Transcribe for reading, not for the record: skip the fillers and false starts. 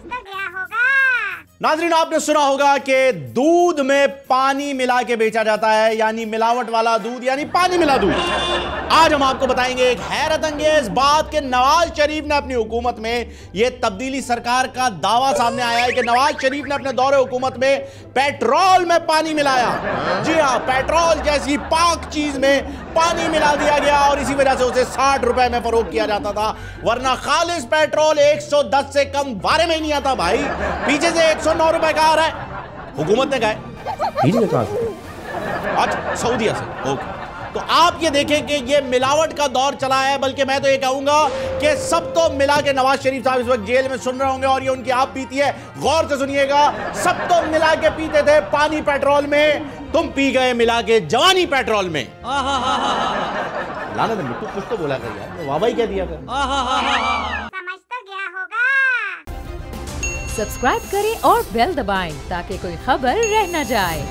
तो गया होगा। नाज़रीन, आपने सुना होगा कि दूध में पानी मिला के बेचा जाता है, यानी मिलावट वाला दूध, यानी पानी मिला दूध। आज हम आपको बताएंगे एक हैरत अंगेज बात कि नवाज शरीफ ने अपनी हुकूमत में, यह तब्दीली सरकार का दावा सामने आया है कि नवाज शरीफ ने अपने दौरे हुकूमत में पेट्रोल में पानी मिलाया। जी हां, पेट्रोल जैसी पाक चीज में पानी मिला दिया गया और इसी वजह से उसे 60 रुपए में फरोख्त किया जाता था, वरना खालिस पेट्रोल 110 से कम बारे में ही नहीं आता भाई। पीछे से 109 रुपए का आ रहा है, हुकूमत ने कहा अच्छा सऊदीया से। ओके, तो आप ये देखें कि ये मिलावट का दौर चला है, बल्कि मैं तो ये कहूंगा कि सब तो मिला के नवाज शरीफ साहब इस वक्त जेल में सुन रहे होंगे और ये उनकी आप पीती है, गौर से सुनिएगा। सब तो मिला के पीते थे पानी पेट्रोल में, तुम पी गए मिला के जवानी पेट्रोल में। लाना तो कुछ तो बोला कर यार, वाह भाई क्या दिया कर। समझ तो गया होगा। सब्सक्राइब करें और बेल दबाएं ताकि कोई खबर रह न जाए।